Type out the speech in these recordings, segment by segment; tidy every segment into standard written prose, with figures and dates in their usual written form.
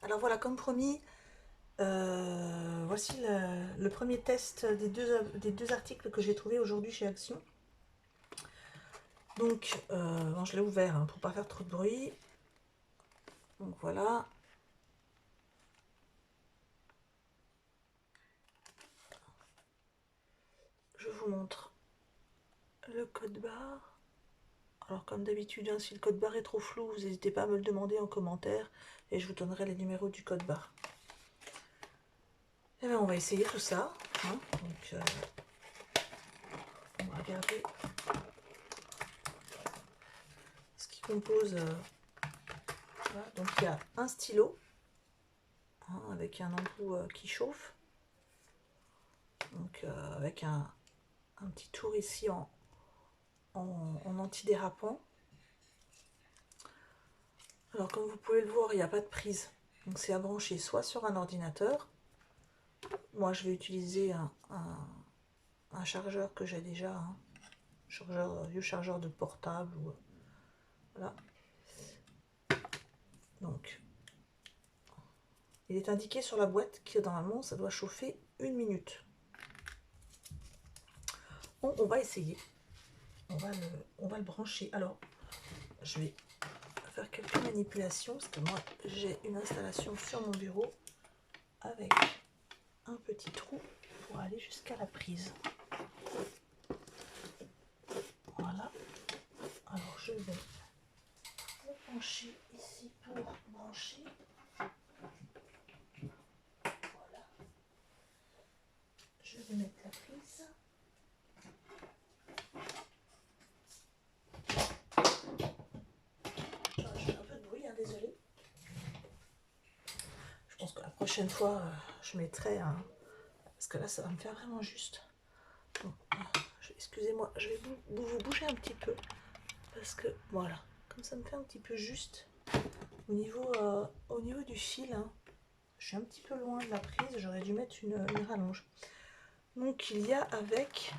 Alors voilà, comme promis, voici le premier test des deux articles que j'ai trouvés aujourd'hui chez Action. Donc, bon, je l'ai ouvert hein, pour pas faire trop de bruit. Donc voilà. Je vous montre le code barre. Alors comme d'habitude, hein, si le code barre est trop flou, vous n'hésitez pas à me le demander en commentaire et je vous donnerai les numéros du code barre. Et bien on va essayer tout ça. Hein. Donc on va regarder ce qui compose. Voilà. Donc il y a un stylo hein, avec un embout qui chauffe. Donc avec un petit tour ici en antidérapant. Alors comme vous pouvez le voir, il n'y a pas de prise. Donc c'est à brancher soit sur un ordinateur. Moi je vais utiliser un chargeur que j'ai déjà, hein. Vieux chargeur de portable. Voilà. Donc il est indiqué sur la boîte que normalement ça doit chauffer 1 minute. Bon, on va essayer. On va le brancher. Alors je vais faire quelques manipulations parce que moi j'ai une installation sur mon bureau avec un petit trou pour aller jusqu'à la prise. Voilà. Alors je vais le pencher ici pour brancher. Voilà. Je vais mettre la prise. Je fais un peu de bruit, hein, désolé. Je pense que la prochaine fois, je mettrai un... Parce que là, ça va me faire vraiment juste. Bon, excusez-moi, je vais vous bouger un petit peu. Parce que, voilà, comme ça me fait un petit peu juste. Au niveau du fil, hein, je suis un petit peu loin de la prise. J'aurais dû mettre une rallonge. Donc, il y a avec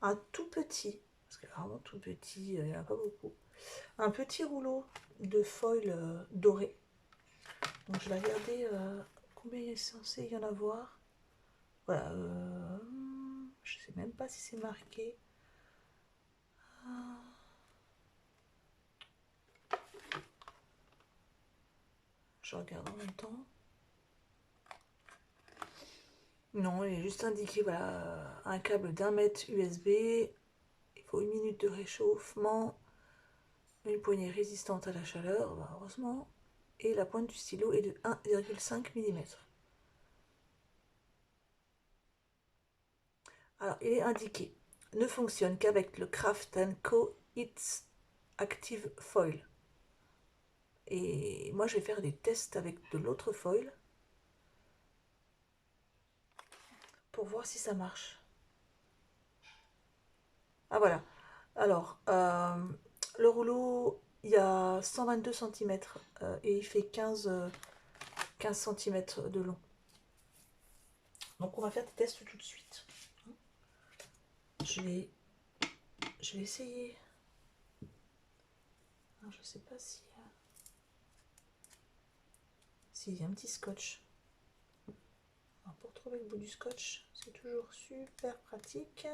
un tout petit, parce que vraiment tout petit, il n'y en a pas beaucoup, un petit rouleau de foil doré. Donc je vais regarder combien il est censé y en avoir. Voilà, je sais même pas si c'est marqué. Je regarde en même temps. Non, il est juste indiqué, voilà, un câble d'1 mètre USB. Il faut 1 minute de réchauffement. Une poignée résistante à la chaleur, bah, heureusement. Et la pointe du stylo est de 1,5 mm. Alors, il est indiqué, ne fonctionne qu'avec le Craft & Co. It's Active Foil. Et moi, je vais faire des tests avec de l'autre foil pour voir si ça marche. Ah voilà. Alors, le rouleau, il y a 122 cm et il fait 15 cm de long. Donc, on va faire des tests tout de suite. Je vais essayer. Alors, je sais pas si... s'il y a un petit scotch. Alors, pour trouver le bout du scotch, c'est toujours super pratique.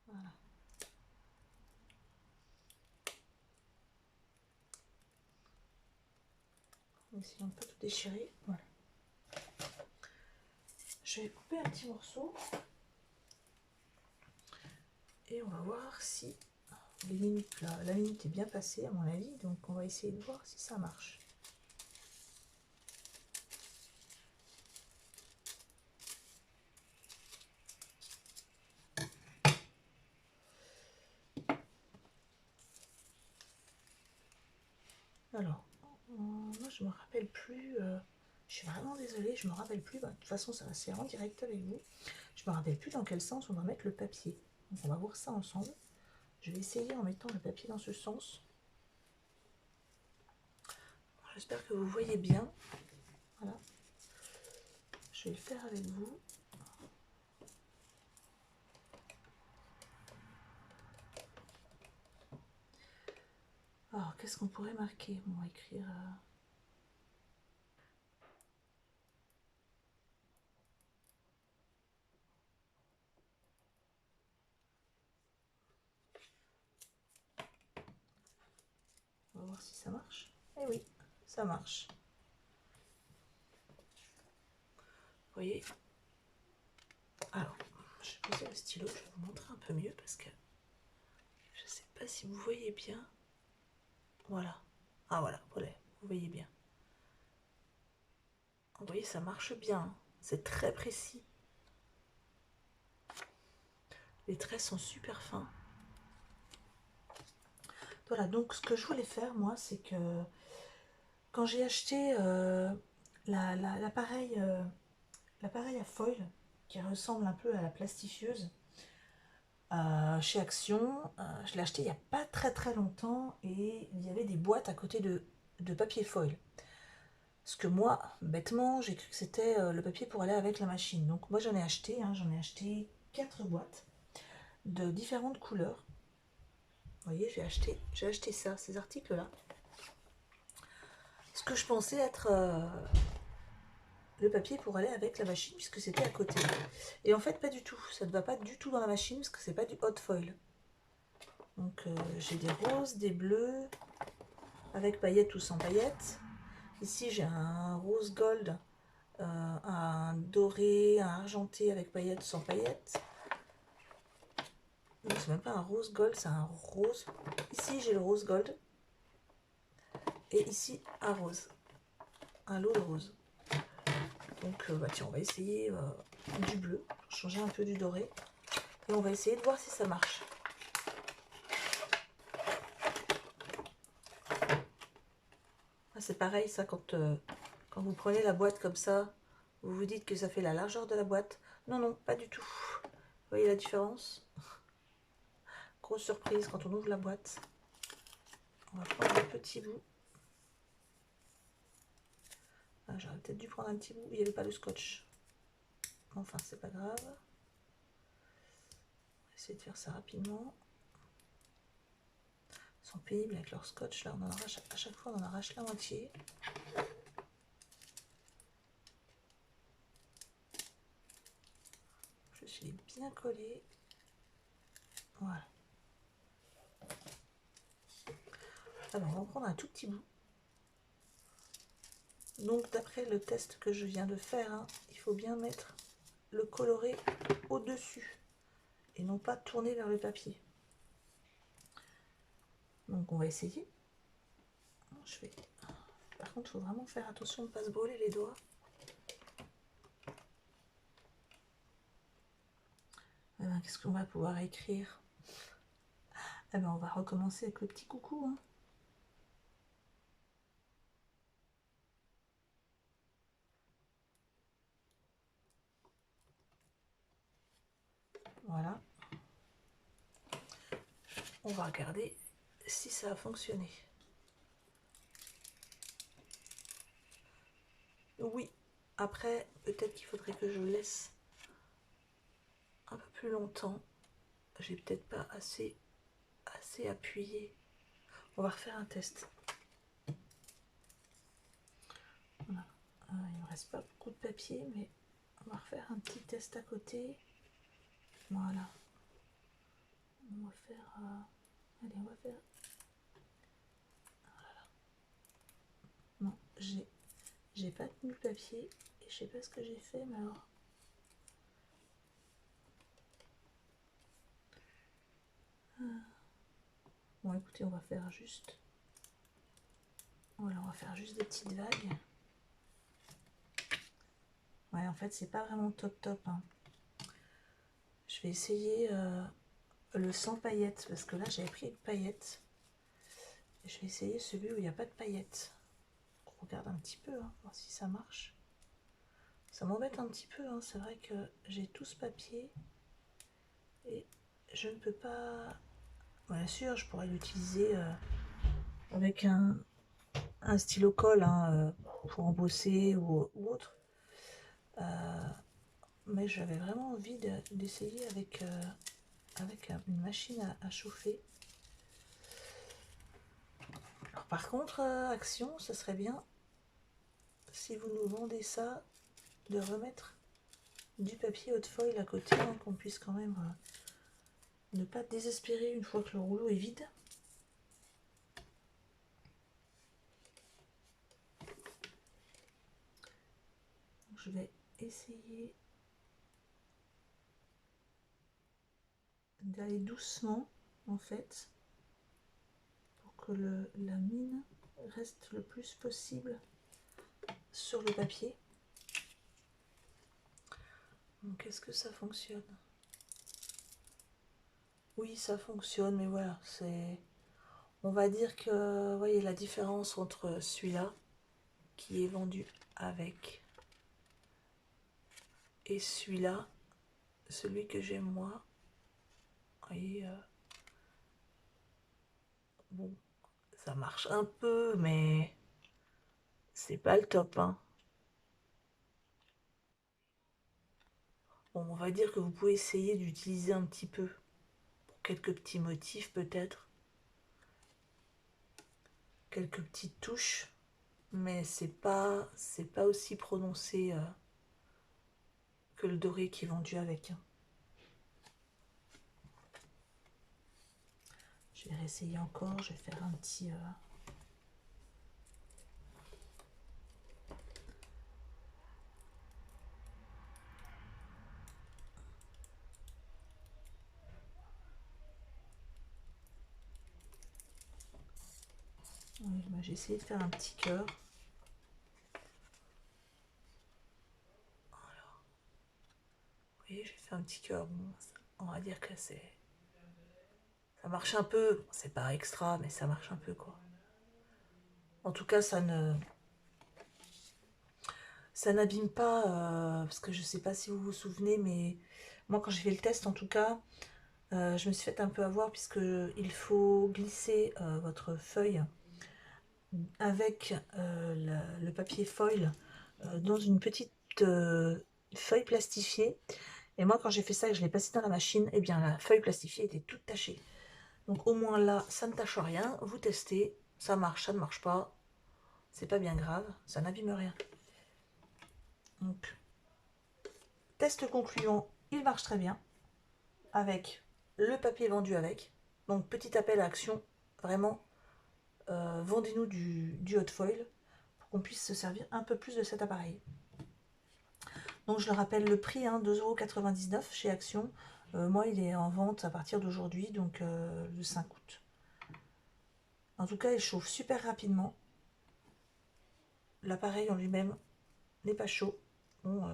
Voilà. On va essayer un peu tout déchirer. Voilà. Je vais couper un petit morceau. Et on va voir si les minutes, la minute est bien passée à mon avis. Donc on va essayer de voir si ça marche. Alors, moi je me rappelle plus... je suis vraiment désolée, je me rappelle plus. Bah, de toute façon, ça va se faire en direct avec vous. Je me rappelle plus dans quel sens on va mettre le papier. Donc on va voir ça ensemble. Je vais essayer en mettant le papier dans ce sens. J'espère que vous voyez bien. Voilà. Je vais le faire avec vous. qu'est-ce qu'on pourrait marquer? On va écrire... On va voir si ça marche. Eh oui, ça marche. Vous voyez? Alors, je vais poser le stylo, je vais vous montrer un peu mieux parce que je ne sais pas si vous voyez bien. Voilà. Ah voilà, vous voyez bien. Vous voyez, ça marche bien. C'est très précis. Les traits sont super fins. Voilà, donc ce que je voulais faire, moi, c'est que quand j'ai acheté l'appareil à foil, qui ressemble un peu à la plastifieuse, chez Action, je l'ai acheté il n'y a pas très longtemps, et il y avait des boîtes à côté de papier foil. Parce que moi, bêtement, j'ai cru que c'était le papier pour aller avec la machine. Donc moi j'en ai acheté 4 boîtes de différentes couleurs. Vous voyez, j'ai acheté ça, ces articles-là. Ce que je pensais être le papier pour aller avec la machine, puisque c'était à côté. Et en fait, pas du tout. Ça ne va pas du tout dans la machine, parce que c'est pas du hot foil. Donc j'ai des roses, des bleus, avec paillettes ou sans paillettes. Ici j'ai un rose gold, un doré, un argenté avec paillettes, sans paillettes. Non, c'est même pas un rose gold, c'est un rose. Ici j'ai le rose gold. Et ici un rose. Un lot de rose. Donc bah tiens, on va essayer du bleu, changer un peu du doré. Et on va essayer de voir si ça marche. C'est pareil ça, quand vous prenez la boîte comme ça, vous vous dites que ça fait la largeur de la boîte. Non, non, pas du tout. Vous voyez la différence? Grosse surprise quand on ouvre la boîte. On va prendre un petit bout. Ah, j'aurais peut-être dû prendre un petit bout, il n'y avait pas de scotch. Enfin, c'est pas grave. On va essayer de faire ça rapidement. Ils sont pénibles avec leur scotch, là, on en arrache, à chaque fois on en arrache la moitié. Je suis bien collé. Voilà. Alors, on va en prendre un tout petit bout. Donc, d'après le test que je viens de faire, hein, il faut bien mettre le coloré au-dessus et non pas tourner vers le papier. Donc, on va essayer. Par contre, il faut vraiment faire attention de ne pas se brûler les doigts. Qu'est-ce qu'on va pouvoir écrire? Eh ben, on va recommencer avec le petit coucou. Hein. Voilà. On va regarder si ça a fonctionné. Oui. Après, peut-être qu'il faudrait que je laisse un peu plus longtemps. J'ai peut-être pas assez appuyé. On va refaire un test. Voilà. Il ne me reste pas beaucoup de papier, mais on va refaire un petit test à côté. Voilà. On va faire... allez, on va faire... Voilà. Non, j'ai pas tenu le papier et je sais pas ce que j'ai fait, mais alors... Bon, écoutez, on va faire juste... Voilà, on va faire juste des petites vagues. Ouais, en fait, c'est pas vraiment top. Hein. Je vais essayer le sans paillettes, parce que là, j'avais pris une paillette. Et je vais essayer celui où il n'y a pas de paillettes. On regarde un petit peu, hein, voir si ça marche. Ça m'embête un petit peu, hein. C'est vrai que j'ai tout ce papier. Et je ne peux pas... Bien sûr, je pourrais l'utiliser avec un stylo colle hein, pour embosser ou autre. Mais j'avais vraiment envie d'essayer avec une machine à chauffer. Par contre, Action, ça serait bien, si vous nous vendez ça, de remettre du papier haute foil à côté, hein, qu'on puisse quand même ne pas désespérer une fois que le rouleau est vide. Je vais essayer d'aller doucement en fait pour que la mine reste le plus possible sur le papier. Donc est-ce que ça fonctionne? Oui, ça fonctionne, mais voilà, c'est... On va dire que, vous voyez la différence entre celui-là, qui est vendu avec, et celui-là, celui que j'ai moi. Vous voyez, bon, ça marche un peu, mais c'est pas le top, hein. Bon, on va dire que vous pouvez essayer d'utiliser un petit peu, pour quelques petits motifs peut-être, quelques petites touches, mais c'est pas aussi prononcé que le doré qui est vendu avec. Je vais réessayer encore, je vais faire un petit... Oui, bah, j'ai essayé de faire un petit cœur. Alors, vous voyez, j'ai fait un petit cœur. Bon, on va dire que c'est... Ça marche un peu. C'est pas extra, mais ça marche un peu, quoi. En tout cas, ça n'abîme pas, parce que je sais pas si vous vous souvenez, mais moi, quand j'ai fait le test, en tout cas, je me suis fait un peu avoir, puisque il faut glisser votre feuille avec le papier foil dans une petite feuille plastifiée. Et moi, quand j'ai fait ça et que je l'ai passé dans la machine, eh bien, la feuille plastifiée était toute tachée. Donc, au moins là, ça ne tâche rien. Vous testez, ça marche, ça ne marche pas. C'est pas bien grave, ça n'abîme rien. Donc, test concluant, il marche très bien avec le papier vendu avec. Donc, petit appel à action, vraiment, vendez-nous du hot foil pour qu'on puisse se servir un peu plus de cet appareil. Donc je le rappelle, le prix, hein, 2,99 € chez Action. Moi, il est en vente à partir d'aujourd'hui, donc le 5 août. En tout cas, il chauffe super rapidement. L'appareil en lui-même n'est pas chaud. Bon,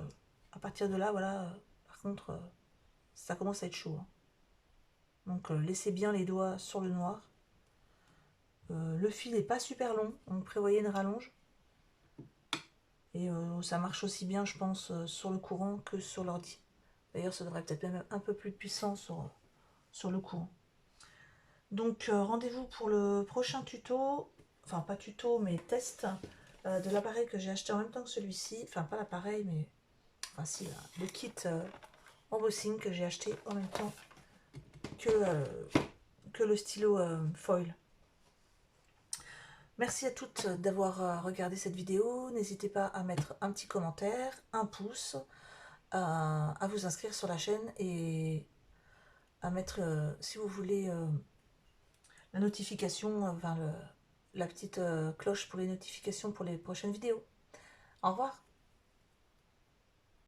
à partir de là, voilà, par contre, ça commence à être chaud, hein. Donc laissez bien les doigts sur le noir. Le fil n'est pas super long, on prévoyait une rallonge. Et ça marche aussi bien, je pense, sur le courant que sur l'ordi. D'ailleurs, ça devrait peut-être même un peu plus puissant sur le courant. Donc rendez-vous pour le prochain tuto, enfin pas tuto mais test de l'appareil que j'ai acheté en même temps que celui-ci, enfin pas l'appareil mais, enfin si, le kit embossing que j'ai acheté en même temps que le stylo foil. Merci à toutes d'avoir regardé cette vidéo, n'hésitez pas à mettre un petit commentaire, un pouce, à vous inscrire sur la chaîne et à mettre, si vous voulez, la notification, enfin la petite cloche pour les notifications pour les prochaines vidéos. Au revoir.